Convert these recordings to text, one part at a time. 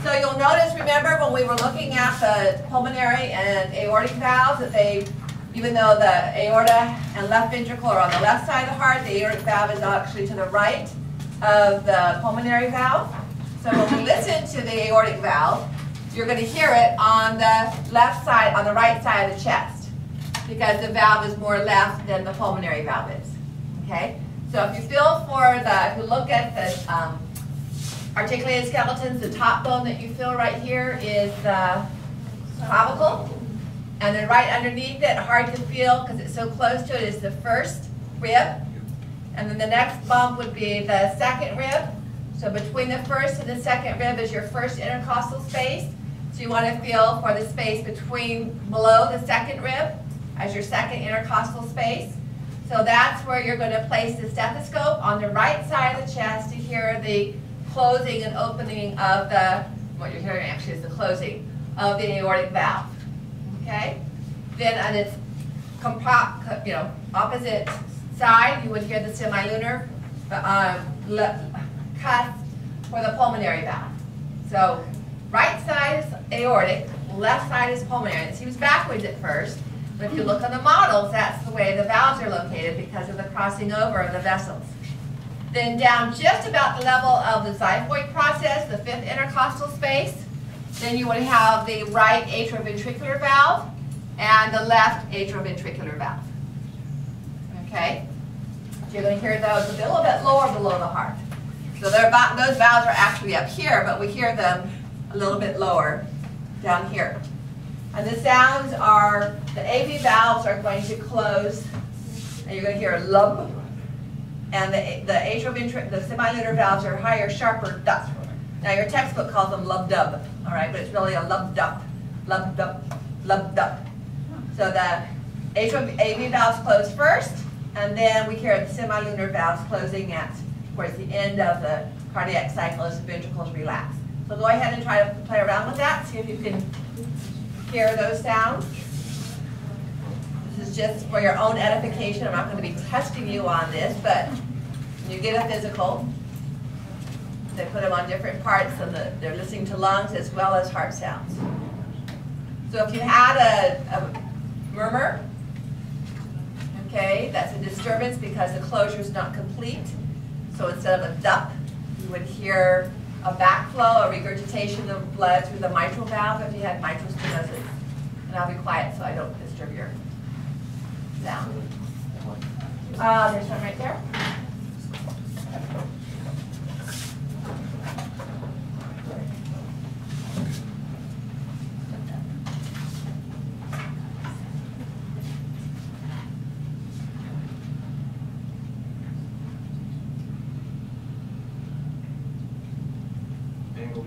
So you'll notice, remember when we were looking at the pulmonary and aortic valves, that they, even though the aorta and left ventricle are on the left side of the heart, the aortic valve is actually to the right of the pulmonary valve. So when we listen to the aortic valve, you're going to hear it on the left side, on the right side of the chest, because the valve is more left than the pulmonary valve is. Okay? So if you feel for the, if you look at the articulated skeletons, the top bone that you feel right here is the clavicle. And then right underneath it, hard to feel because it's so close to it, is the first rib. And then the next bump would be the second rib. So between the first and the second rib is your first intercostal space. So you want to feel for the space between, below the second rib as your second intercostal space. So that's where you're going to place the stethoscope on the right side of the chest to hear the closing and opening of the, what you're hearing actually is the closing of the aortic valve. Okay? Then on its opposite side, you would hear the semilunar cusp for the pulmonary valve. So right side is aortic, left side is pulmonary. It seems backwards at first, but if you look on the models, that's the way the valves are located because of the crossing over of the vessels. Then down just about the level of the xiphoid process, the fifth intercostal space, then you would have the right atrioventricular valve and the left atrioventricular valve. Okay? So you're going to hear those a little bit lower below the heart. So those valves are actually up here, but we hear them a little bit lower down here. And the sounds are, the AV valves are going to close, and you're going to hear a lub. And the semilunar valves are higher, sharper dup. Now your textbook calls them lub-dub, all right, but it's really a lub-dup, lub-dup, lub-dup. So the AV valves close first, and then we hear the semilunar valves closing at towards the end of the cardiac cycle as the ventricles relax. So go ahead and try to play around with that, see if you can hear those sounds. This is just for your own edification. I'm not going to be testing you on this, but when you get a physical, they put them on different parts, and they're listening to lungs as well as heart sounds. So if you had a murmur, okay, that's a disturbance because the closure is not complete. So instead of a dup, you would hear a backflow, a regurgitation of blood through the mitral valve if you had mitral stenosis. And I'll be quiet so I don't disturb your sound. There's one right there.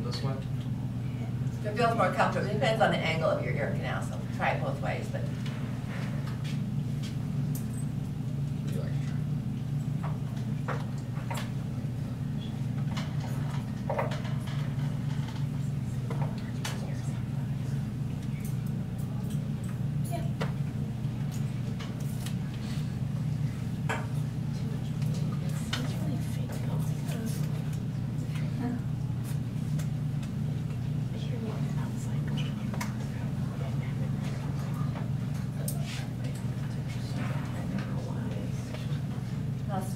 This way? It feels more comfortable. It depends on the angle of your ear canal, so try it both ways. But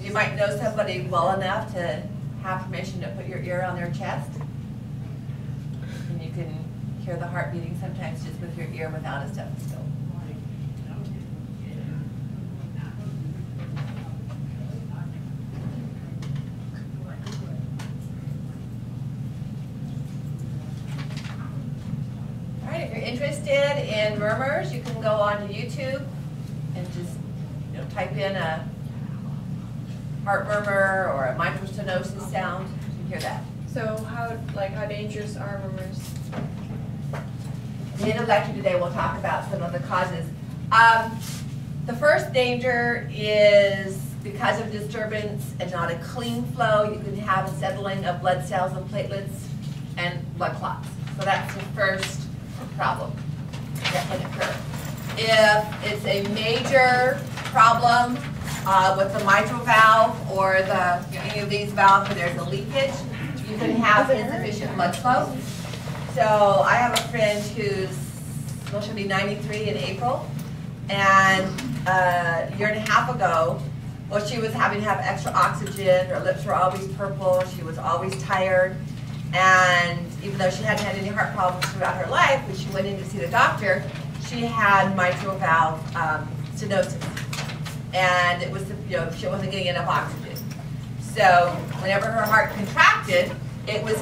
you might know somebody well enough to have permission to put your ear on their chest. And you can hear the heart beating sometimes just with your ear without a stethoscope. All right, if you're interested in murmurs, you can go on to YouTube and just type in a heart murmur or a mitral stenosis sound. You can hear that. So how dangerous are murmurs? In the end of the lecture today, we'll talk about some of the causes. The first danger is because of disturbance and not a clean flow, you can have a settling of blood cells and platelets and blood clots. So that's the first problem that can occur. If it's a major problem with the mitral valve or any of these valves where there's a leakage, you can have insufficient blood flow. So I have a friend who's, well, she'll be 93 in April, and a year and a half ago, well, she was having to have extra oxygen, her lips were always purple, she was always tired, and even though she hadn't had any heart problems throughout her life, when she went in to see the doctor, she had mitral valve stenosis, and it was, she wasn't getting enough oxygen. So whenever her heart contracted, it was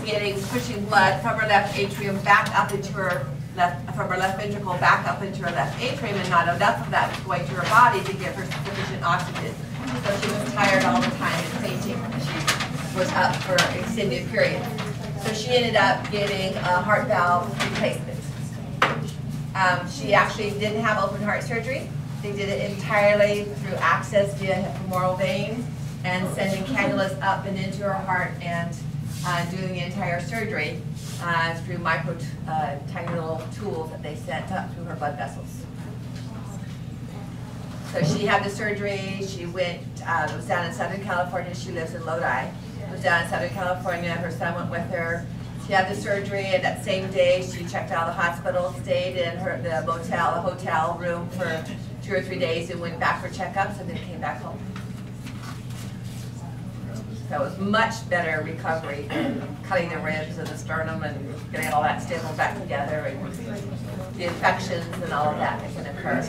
pushing blood from her left atrium back up into her from her left ventricle back up into her left atrium, and not enough of that was going to her body to give her sufficient oxygen. So she was tired all the time and fainting. She was up for extended periods. So she ended up getting a heart valve replacement. She actually didn't have open heart surgery. They did it entirely through access via femoral veins and sending cannulas up and into her heart and doing the entire surgery through tiny little tools that they sent up through her blood vessels. So she had the surgery. She went, it was down in Southern California. She lives in Lodi. It was down in Southern California. Her son went with her. She had the surgery, and that same day she checked out of the hospital, stayed in the hotel room for 2 or 3 days, and went back for checkups, and then came back home. So it was much better recovery than cutting the ribs and the sternum and getting all that staples back together and the infections and all of that can occur.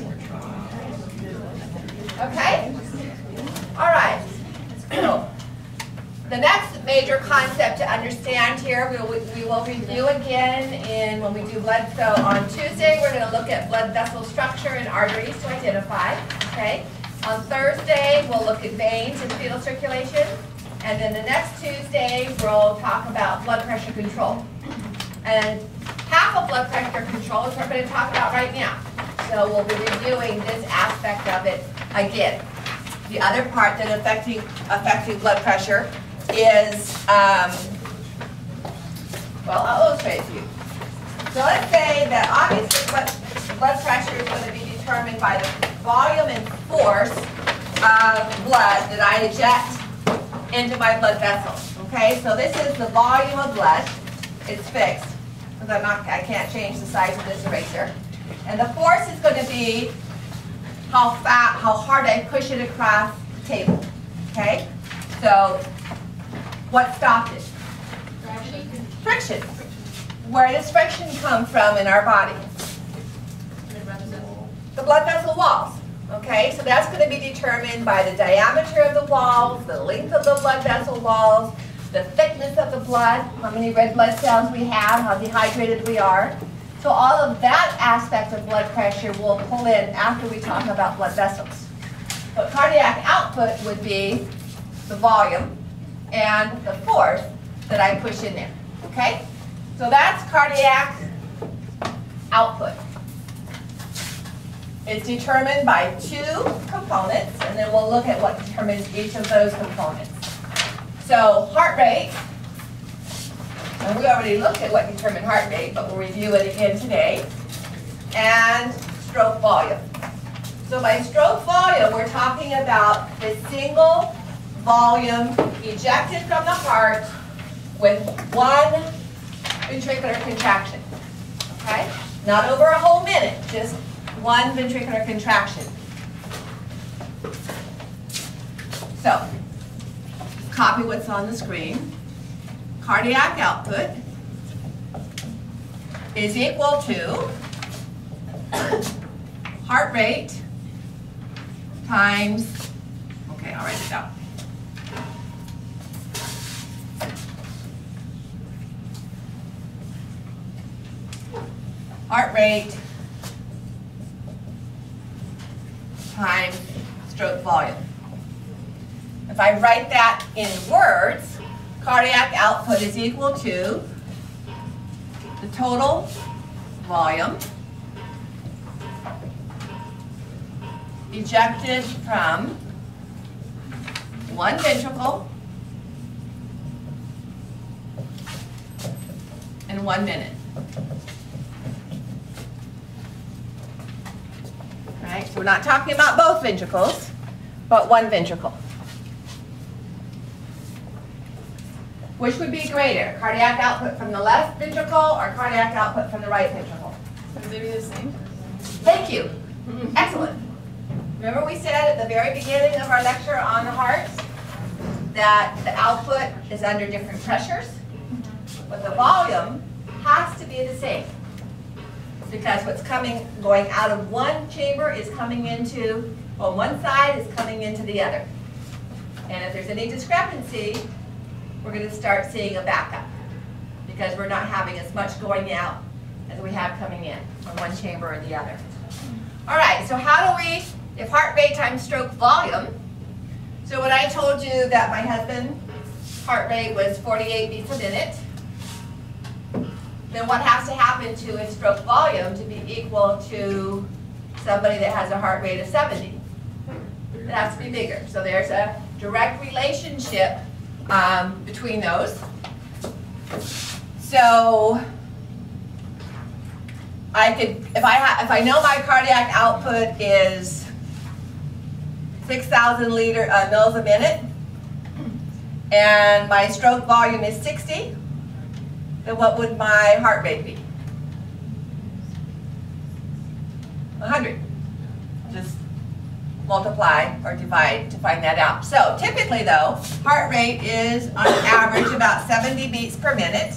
Okay? All right. So the next major concept to understand here, we will review again when we do blood. So on Tuesday, we're going to look at blood vessel structure and arteries to identify. Okay? On Thursday, we'll look at veins and fetal circulation. And then the next Tuesday, we'll talk about blood pressure control. And half of blood pressure control is what we're going to talk about right now. So we'll be reviewing this aspect of it again. The other part that affecting blood pressure is, well, I'll illustrate it to you. So let's say that obviously blood pressure is going to be determined by the volume and force of blood that I eject into my blood vessels. Okay, so this is the volume of blood. It's fixed because I can't change the size of this eraser. And the force is going to be how hard I push it across the table. Okay, so what stopped it? Friction. Where does friction come from in our body? The blood vessel walls. Okay, so that's going to be determined by the diameter of the walls, the length of the blood vessel walls, the thickness of the blood, how many red blood cells we have, how dehydrated we are. So all of that aspect of blood pressure will pull in after we talk about blood vessels. But cardiac output would be the volume and the force that I push in there. Okay, so that's cardiac output. It's determined by 2 components, and then we'll look at what determines each of those components. So heart rate, and we already looked at what determined heart rate, but we'll review it again today, and stroke volume. So by stroke volume, we're talking about the single volume ejected from the heart with 1 ventricular contraction. Okay? Not over a whole minute, just 1 ventricular contraction. So, copy what's on the screen. Cardiac output is equal to heart rate times, okay, I'll write it down. Heart rate times stroke volume. If I write that in words, cardiac output is equal to the total volume ejected from 1 ventricle in 1 minute. Right? So we're not talking about both ventricles, but 1 ventricle. Which would be greater, cardiac output from the left ventricle or cardiac output from the right ventricle? Would they be the same? Thank you. Excellent. Remember we said at the very beginning of our lecture on the heart that the output is under different pressures, but the volume has to be the same. Because what's going out of one chamber is coming into, on one side is coming into the other. And if there's any discrepancy, we're going to start seeing a backup because we're not having as much going out as we have coming in from one chamber or the other. All right, so how do we, if heart rate times stroke volume, so when I told you that my husband's heart rate was 48 beats a minute, then what has to happen to his stroke volume to be equal to somebody that has a heart rate of 70? It has to be bigger. So there's a direct relationship between those. So I could, if I know my cardiac output is 6,000 mils a minute, and my stroke volume is 60, then what would my heart rate be? 100. Just multiply or divide to find that out. So typically though, heart rate is on average about 70 beats per minute.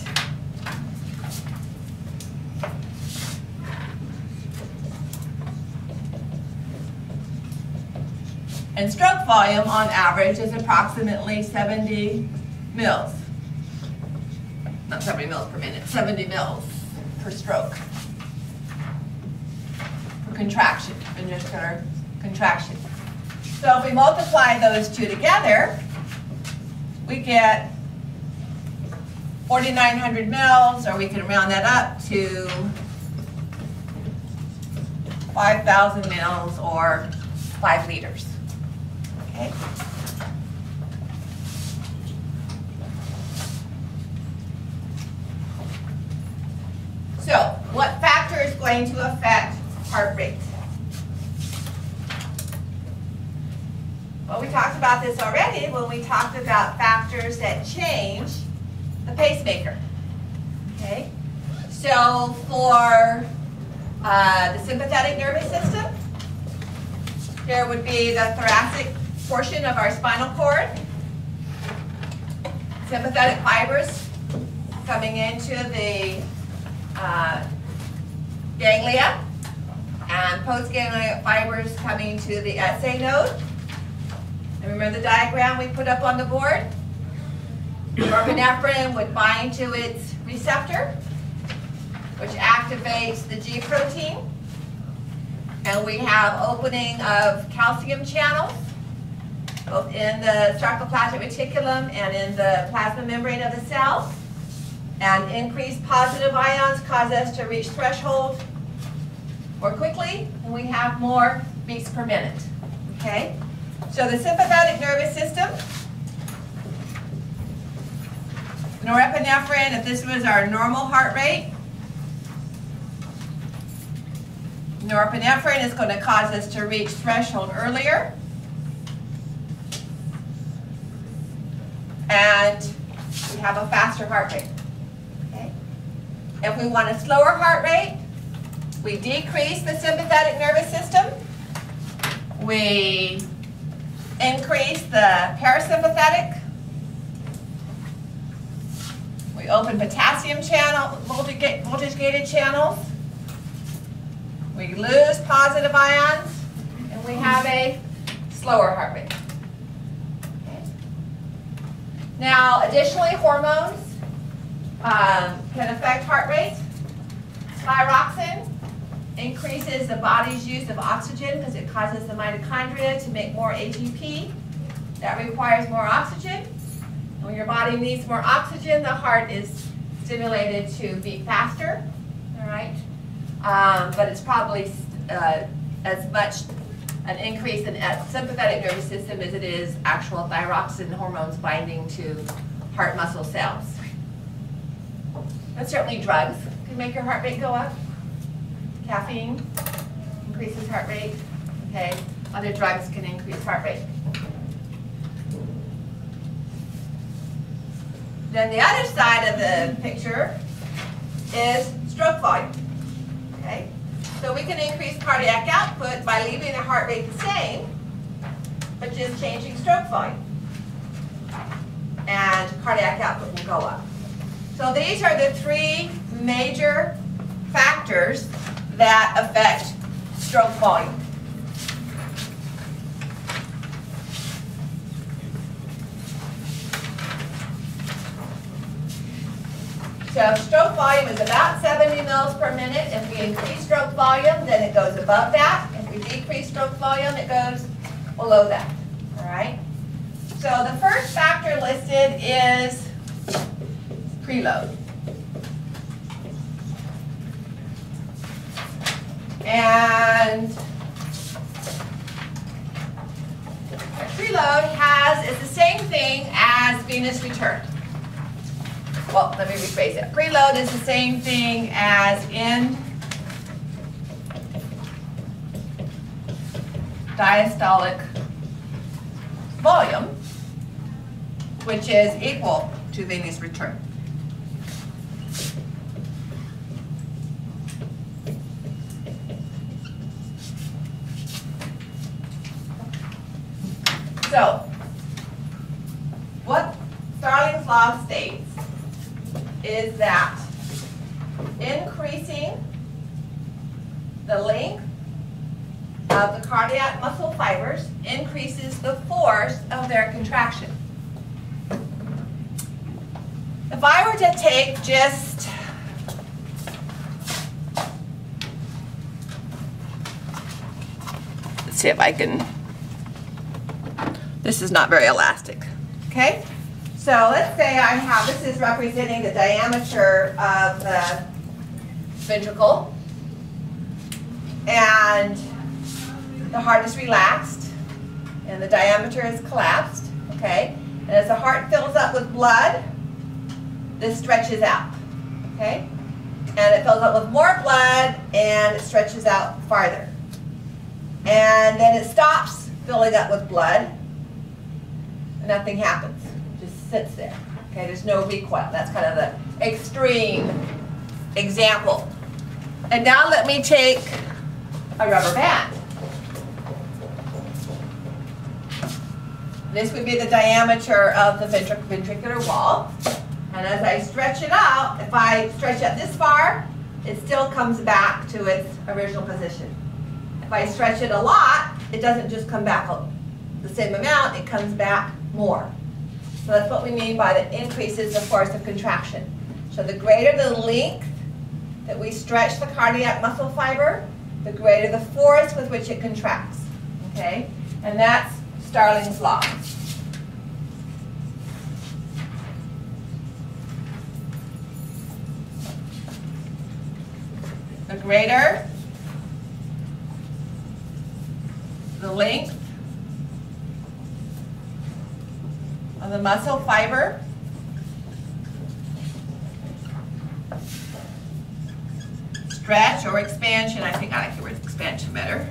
And stroke volume on average is approximately 70 mils. Not 70 mils per minute, 70 mils per stroke. For contraction, ventricular contraction. So if we multiply those two together, we get 4,900 mils, or we can round that up to 5,000 mils or 5 liters. Okay. So, what factor is going to affect heart rate? Well, we talked about this already when we talked about factors that change the pacemaker. Okay? So, for the sympathetic nervous system, there would be the thoracic portion of our spinal cord, sympathetic fibers coming into the ganglia, and postganglionic fibers coming to the SA node. And remember the diagram we put up on the board? Norepinephrine would bind to its receptor, which activates the G protein. And we have opening of calcium channels, both in the sarcoplasmic reticulum and in the plasma membrane of the cell. And increased positive ions cause us to reach threshold more quickly, and we have more beats per minute. Okay? So the sympathetic nervous system, norepinephrine, if this was our normal heart rate, norepinephrine is going to cause us to reach threshold earlier. And we have a faster heart rate. Okay? If we want a slower heart rate, we decrease the sympathetic nervous system. We increase the parasympathetic. We open potassium channel, voltage-gated channels. We lose positive ions, and we have a slower heart rate. Okay. Now, additionally, hormones can affect heart rate. Thyroxine increases the body's use of oxygen because it causes the mitochondria to make more ATP. That requires more oxygen. And when your body needs more oxygen, the heart is stimulated to beat faster. All right? But it's probably as much an increase in sympathetic nervous system as it is actual thyroxine hormones binding to heart muscle cells. And certainly drugs can make your heart rate go up. Caffeine increases heart rate. Okay, other drugs can increase heart rate. Then the other side of the picture is stroke volume. Okay? So we can increase cardiac output by leaving the heart rate the same, but just changing stroke volume. And cardiac output will go up. So these are the three major factors that affect stroke volume. So if stroke volume is about 70 mils per minute, if we increase stroke volume, then it goes above that. If we decrease stroke volume, it goes below that. All right? So the first factor listed is preload. And preload is the same thing as venous return. Well, let me rephrase it. Preload is the same thing as end diastolic volume, which is equal to venous return. So, what Starling's law states is that increasing the length of the cardiac muscle fibers increases the force of their contraction. If I were to take just let's see if I can, this is not very elastic, okay? So let's say I have, this is representing the diameter of the ventricle, and the heart is relaxed, and the diameter is collapsed, okay? And as the heart fills up with blood, this stretches out, okay? And it fills up with more blood, and it stretches out farther. And then it stops filling up with blood, and nothing happens. Sits there. Okay, there's no recoil. That's kind of the extreme example. And now let me take a rubber band. This would be the diameter of the ventricular wall. And as I stretch it out, if I stretch it this far, it still comes back to its original position. If I stretch it a lot, it doesn't just come back the same amount, it comes back more. So that's what we mean by that increases the force of contraction. So the greater the length that we stretch the cardiac muscle fiber, the greater the force with which it contracts. Okay? And that's Starling's law. The greater the length of the muscle fiber, stretch or expansion, I think I like the word expansion better.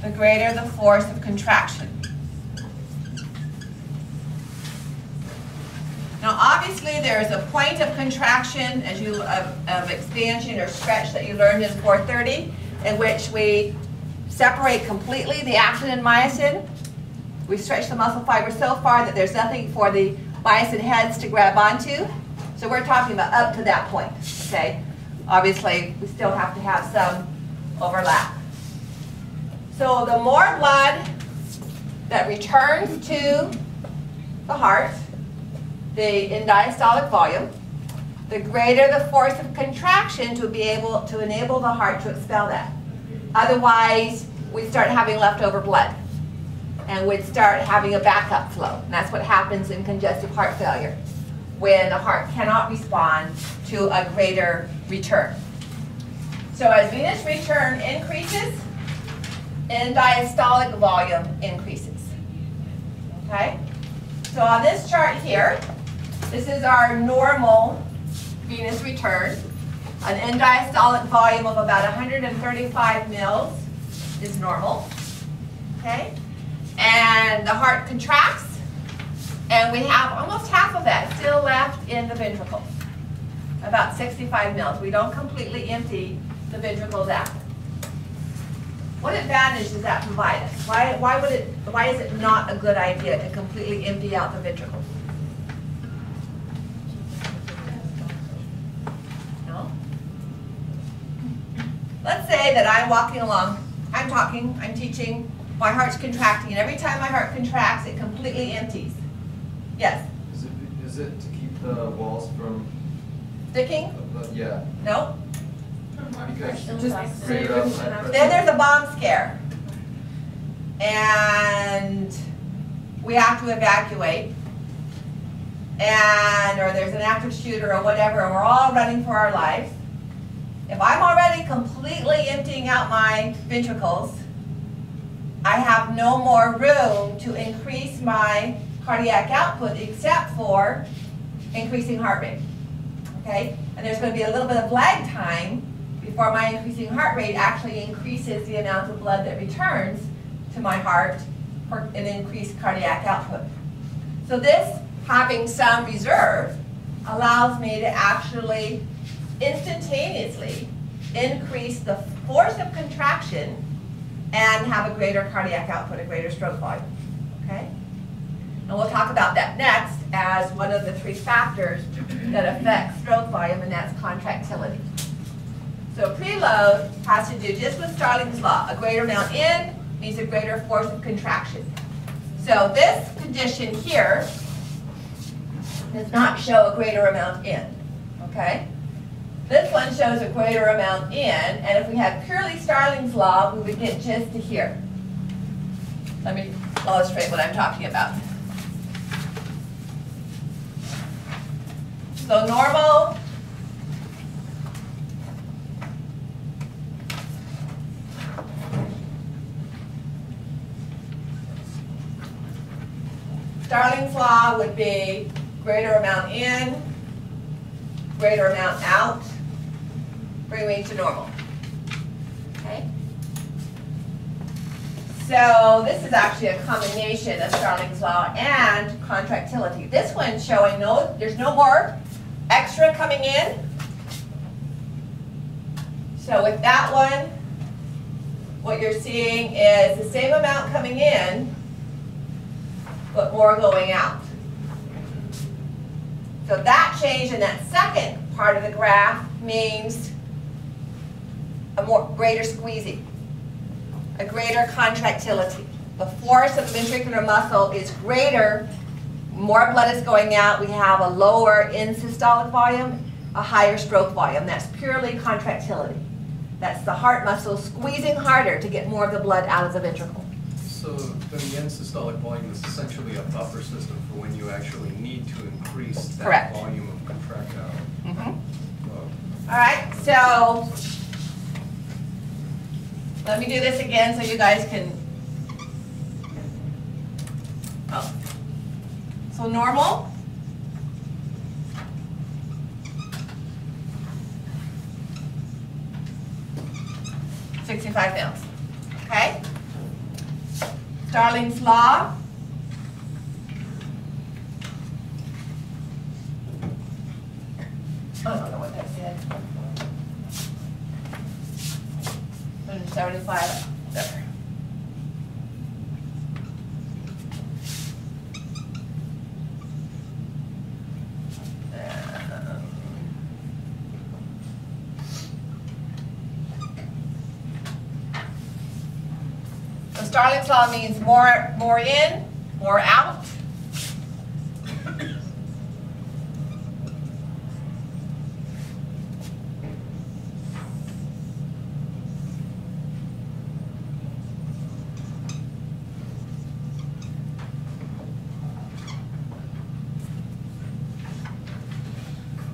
The greater the force of contraction. Now obviously there is a point of contraction of expansion or stretch that you learned in 430, in which we separate completely the actin and myosin. We stretch the muscle fiber so far that there's nothing for the myosin heads to grab onto. So we're talking about up to that point, okay? Obviously, we still have to have some overlap. So the more blood that returns to the heart, in diastolic volume, the greater the force of contraction to be able to enable the heart to expel that. Otherwise, we'd start having leftover blood, and we'd start having a backup flow. And that's what happens in congestive heart failure, when the heart cannot respond to a greater return. So as venous return increases, end diastolic volume increases. Okay? So on this chart here, this is our normal venous return. An end diastolic volume of about 135 mils is normal. Okay? and the heart contracts, and we have almost half of that still left in the ventricles, about 65 mils. We don't completely empty the ventricles out. What advantage does that provide us? Why is it not a good idea to completely empty out the ventricles? No? Let's say that I'm walking along, I'm talking, I'm teaching, my heart's contracting, and every time my heart contracts, it completely empties. Yes? Is it to keep the walls from Sticking? Yeah. No? Because Just greater outside pressure. Then there's a bomb scare. And we have to evacuate. Or there's an active shooter or whatever, and we're all running for our lives. If I'm already completely emptying out my ventricles, I have no more room to increase my cardiac output except for increasing heart rate. Okay? And there's going to be a little bit of lag time before my increasing heart rate actually increases the amount of blood that returns to my heart for an increased cardiac output. So this, having some reserve, allows me to actually instantaneously increase the force of contraction and have a greater cardiac output, a greater stroke volume. Okay? And we'll talk about that next as one of the 3 factors that affect stroke volume, and that's contractility. So preload has to do just with Starling's law. A greater amount in means a greater force of contraction. So this condition here does not show a greater amount in. Okay? This one shows a greater amount in, and if we had purely Starling's law, we would get just to here. Let me illustrate what I'm talking about. So normal Starling's law would be greater amount in, greater amount out, bring me to normal. Okay? So this is actually a combination of Starling's law and contractility. This one's showing there's no more extra coming in. So with that one, what you're seeing is the same amount coming in, but more going out. So that change in that second part of the graph means a greater squeezing, a greater contractility. The force of the ventricular muscle is greater, more blood is going out, we have a lower in systolic volume, a higher stroke volume. That's purely contractility. That's the heart muscle squeezing harder to get more of the blood out of the ventricle. So then the end systolic volume is essentially a buffer system for when you actually need to increase that Correct. volume of contractile. All right, so let me do this again so you guys can. Oh. So normal. $65 mils. Okay? Starling's law. I don't know what that said. 175. There. So Starling's law means more in, more out.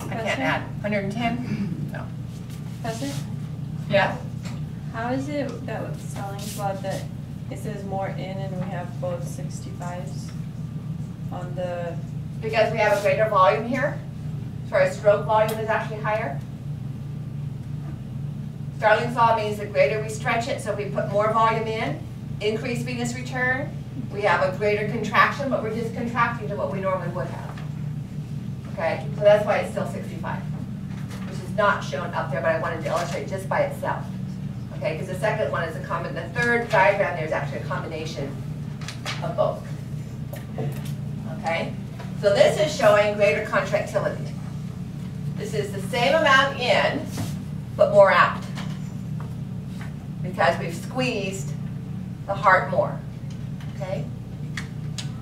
I can't add 110? No. Professor, Yeah? how is it that with Starling's law that it says more in and we have both 65s on the... Because we have a greater volume here. So our stroke volume is actually higher. Starling's law means the greater we stretch it, so if we put more volume in, increase venous return, we have a greater contraction, but we're just contracting to what we normally would have. Okay, so that's why it's still 65, which is not shown up there, but I wanted to illustrate just by itself. Okay, because the second one is the third diagram there is actually a combination of both. Okay, so this is showing greater contractility. This is the same amount in, but more out, because we've squeezed the heart more. Okay,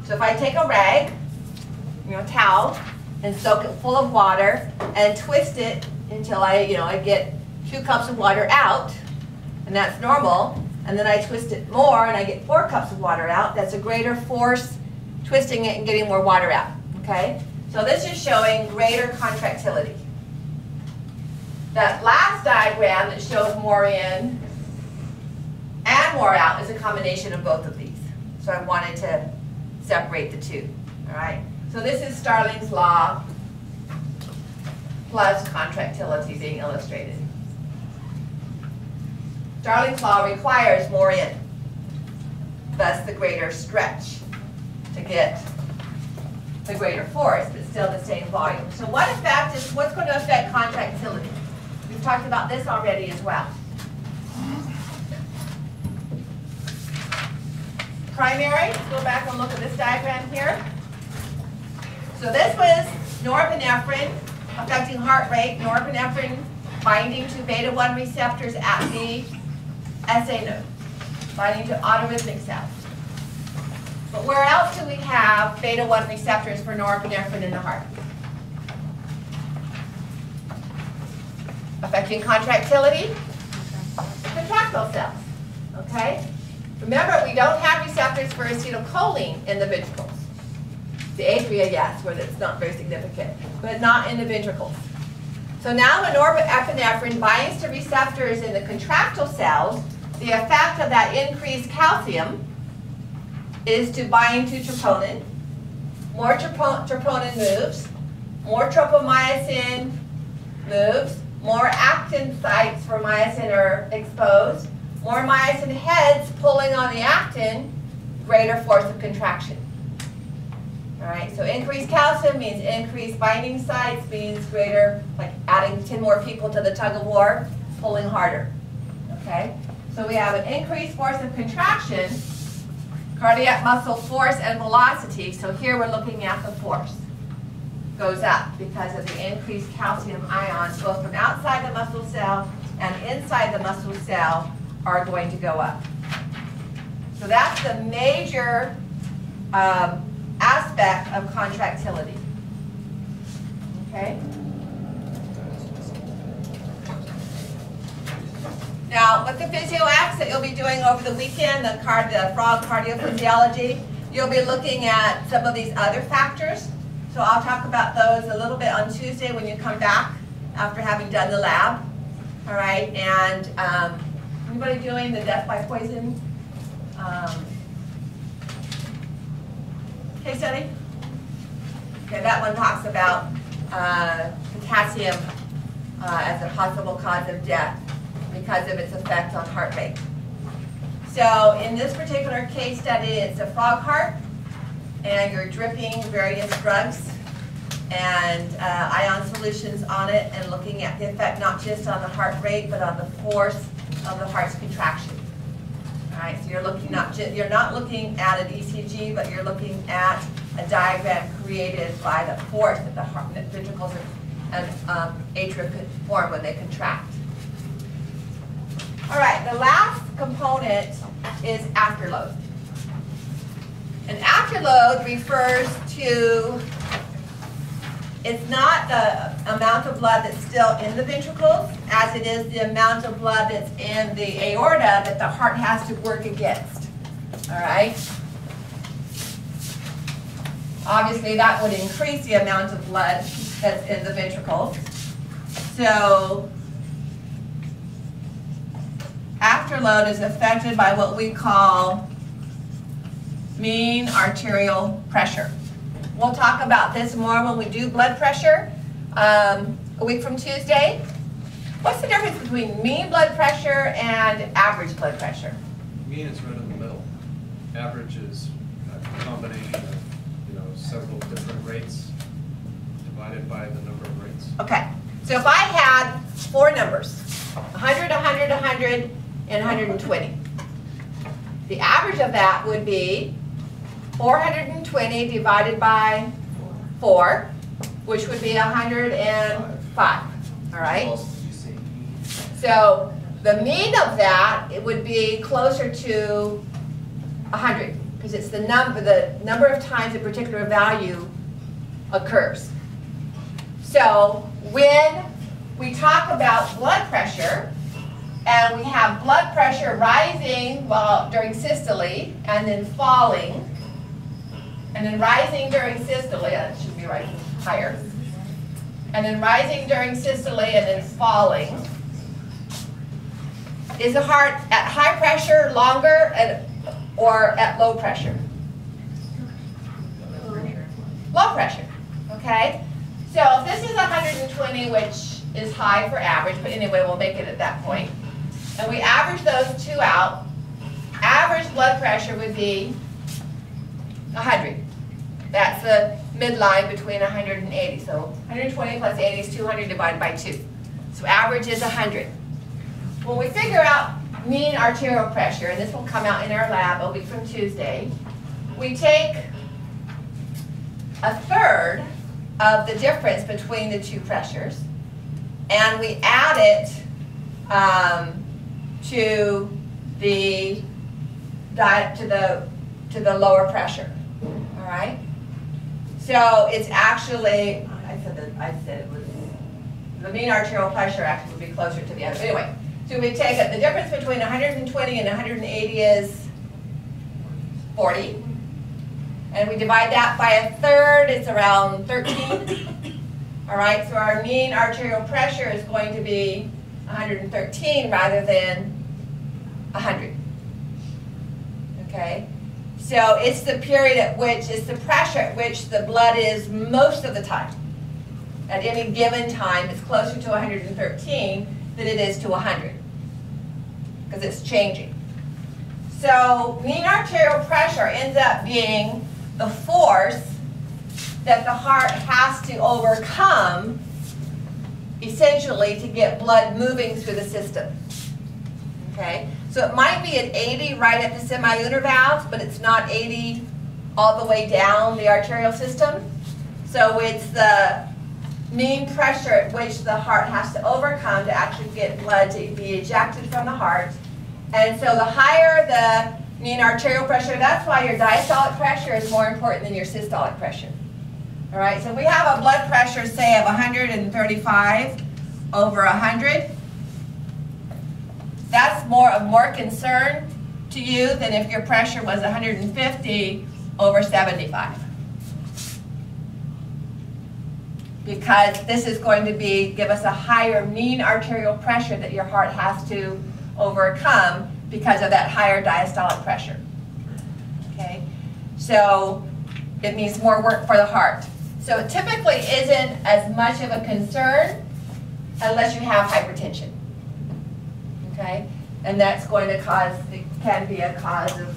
so if I take a rag, towel, and soak it full of water and twist it until I get 2 cups of water out, and that's normal, and then I twist it more and I get 4 cups of water out, that's a greater force twisting it and getting more water out. Okay, so this is showing greater contractility. That last diagram that shows more in and more out is a combination of both of these. So I wanted to separate the two. All right. So this is Starling's law plus contractility being illustrated. Starling's law requires more in, thus the greater stretch to get the greater force, but still the same volume. So what's going to affect contractility? We've talked about this already as well. Primary, let's go back and look at this diagram here. So this was norepinephrine affecting heart rate, norepinephrine binding to beta-1 receptors at the SA node, binding to autorhythmic cells. But where else do we have beta-1 receptors for norepinephrine in the heart? Affecting contractility, contractile cells, okay? Remember, we don't have receptors for acetylcholine in the ventricles. The atria, yes, where it's not very significant, but not in the ventricles. So now when norepinephrine binds to receptors in the contractile cells, the effect of that increased calcium is to bind to troponin. More troponin moves, more tropomyosin moves, more actin sites for myosin are exposed, more myosin heads pulling on the actin, greater force of contraction. All right, so increased calcium means increased binding sites, means greater, like adding 10 more people to the tug of war, pulling harder. Okay, so we have an increased force of contraction, cardiac muscle force and velocity. So here we're looking at the force. Goes up because of the increased calcium ions, both from outside the muscle cell and inside the muscle cell, are going to go up. So that's the major aspect of contractility. Okay? Now, with the physio-X that you'll be doing over the weekend, the frog cardiophysiology, you'll be looking at some of these other factors. So I'll talk about those a little bit on Tuesday when you come back after having done the lab. All right, and anybody doing the death by poison case study? Okay, that one talks about potassium as a possible cause of death because of its effect on heart rate. So in this particular case study, it's a frog heart, and you're dripping various drugs and ion solutions on it and looking at the effect not just on the heart rate but on the force of the heart's contraction. All right, so you're not looking at an ECG, but you're looking at a diagram created by the force that the ventricles and atria could form when they contract. All right, the last component is afterload. An afterload refers to, it's not the amount of blood that's still in the ventricles as it is the amount of blood that's in the aorta that the heart has to work against. All right? Obviously, that would increase the amount of blood that's in the ventricles. So, afterload is affected by what we call mean arterial pressure. We'll talk about this more when we do blood pressure a week from Tuesday. What's the difference between mean blood pressure and average blood pressure? Mean is right in the middle. Average is combination of, several different rates divided by the number of rates. Okay, so if I had four numbers, 100, 100, 100, and 120, the average of that would be 420 divided by 4, which would be 105, all right? What else did you say? So the mean of that, it would be closer to 100, because it's the number of times a particular value occurs. So when we talk about blood pressure, and we have blood pressure rising during systole, and then falling, and then rising during systole, that should be rising higher, and then rising during systole, and then falling. Is the heart at high pressure longer or at low pressure? Low pressure, okay? So if this is 120, which is high for average, but anyway, we'll make it at that point. And we average those two out, average blood pressure would be 100. That's the midline between 100 and 80. So 120 plus 80 is 200 divided by 2. So average is 100. When we figure out mean arterial pressure, and this will come out in our lab a week from Tuesday, we take a third of the difference between the two pressures, and we add it to the lower pressure. All right. So it's actually, I said it was the mean arterial pressure actually would be closer to the other. Anyway, so we take it. The difference between 120 and 180 is 40. And we divide that by a third, it's around 13. All right, so our mean arterial pressure is going to be 113 rather than 100. Okay, so it's the period at which, it's the pressure at which the blood is most of the time. At any given time, it's closer to 113 than it is to 100, because it's changing. So mean arterial pressure ends up being the force that the heart has to overcome, essentially, to get blood moving through the system. Okay, so it might be at 80 right at the semilunar valves, but it's not 80 all the way down the arterial system. So it's the mean pressure at which the heart has to overcome to actually get blood to be ejected from the heart. And so the higher the mean arterial pressure, that's why your diastolic pressure is more important than your systolic pressure. All right, so we have a blood pressure, say, of 135 over 100. That's of more concern to you than if your pressure was 150 over 75. Because this is going to give us a higher mean arterial pressure that your heart has to overcome because of that higher diastolic pressure. Okay, so it means more work for the heart. So it typically isn't as much of a concern unless you have hypertension. Okay, and that's going to cause, it can be a cause of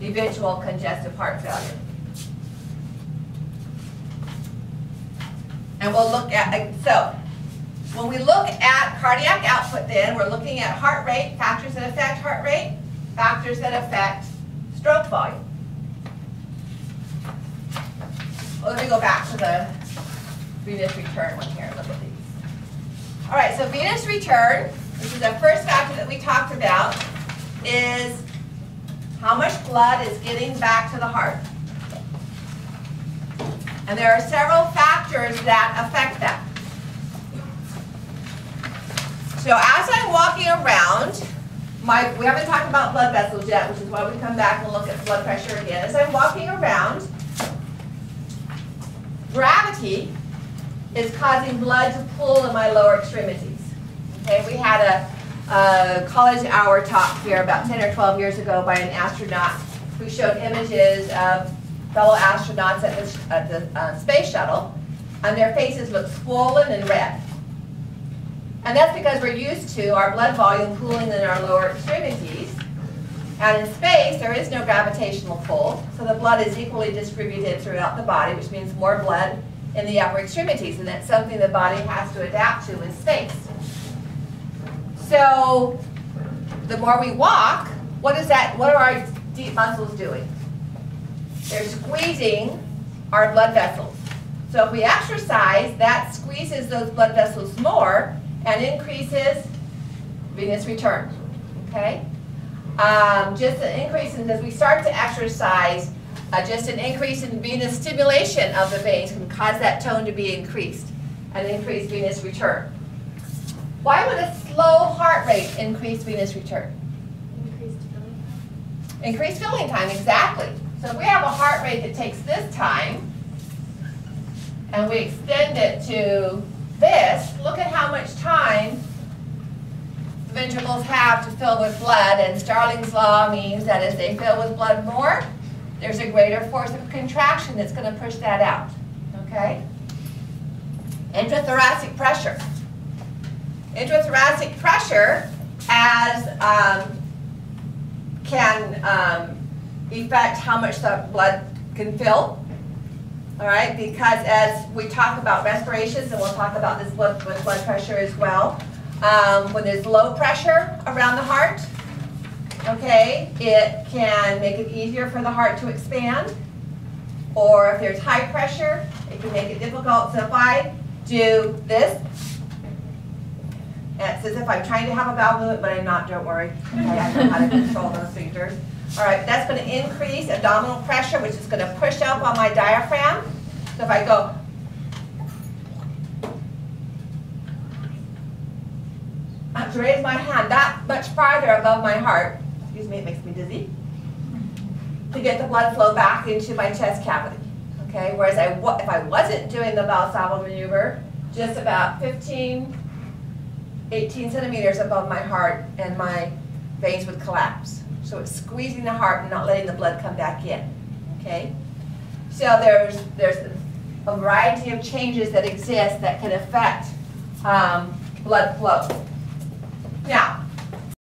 eventual congestive heart failure. And we'll look at, so when we look at cardiac output then, we're looking at heart rate, factors that affect heart rate, factors that affect stroke volume. Well, let me go back to the venous return one here and look at these. All right, so venous return, which is the first factor that we talked about, is how much blood is getting back to the heart. And there are several factors that affect that. So as I'm walking around, we haven't talked about blood vessels yet, which is why we come back and look at blood pressure again. As I'm walking around, gravity is causing blood to pool in my lower extremities. Okay, we had a college hour talk here about 10 or 12 years ago by an astronaut who showed images of fellow astronauts at the space shuttle, and their faces look swollen and red. And that's because we're used to our blood volume pooling in our lower extremities. And in space, there is no gravitational pull, so the blood is equally distributed throughout the body, which means more blood in the upper extremities, and that's something the body has to adapt to in space. So the more we walk, what are our deep muscles doing? They're squeezing our blood vessels. So if we exercise, that squeezes those blood vessels more and increases venous return. Okay? Just an increase in, as we start to exercise, just an increase in venous stimulation of the veins can cause that tone to be increased and increase venous return. Why would a slow heart rate increase venous return? Increased filling time. Increased filling time, exactly. So if we have a heart rate that takes this time, and we extend it to this, look at how much time the ventricles have to fill with blood, and Starling's law means that as they fill with blood more, there's a greater force of contraction that's going to push that out, okay? Intrathoracic pressure. Intrathoracic pressure can affect how much the blood can fill. All right, because as we talk about respirations, and we'll talk about this with blood pressure as well, when there's low pressure around the heart, okay, it can make it easier for the heart to expand. Or if there's high pressure, it can make it difficult. So if I do this, and it's as if I'm trying to have a bowel movement, but I'm not, don't worry. Okay, I know how to control those sphincters. All right, that's going to increase abdominal pressure, which is going to push up on my diaphragm. So if I go, I have to raise my hand that much farther above my heart, excuse me, it makes me dizzy, to get the blood flow back into my chest cavity. Okay, whereas if I wasn't doing the Valsalva maneuver, just about 18 centimeters above my heart, and my veins would collapse. So it's squeezing the heart and not letting the blood come back in. Okay? So there's a variety of changes that exist that can affect blood flow. Now,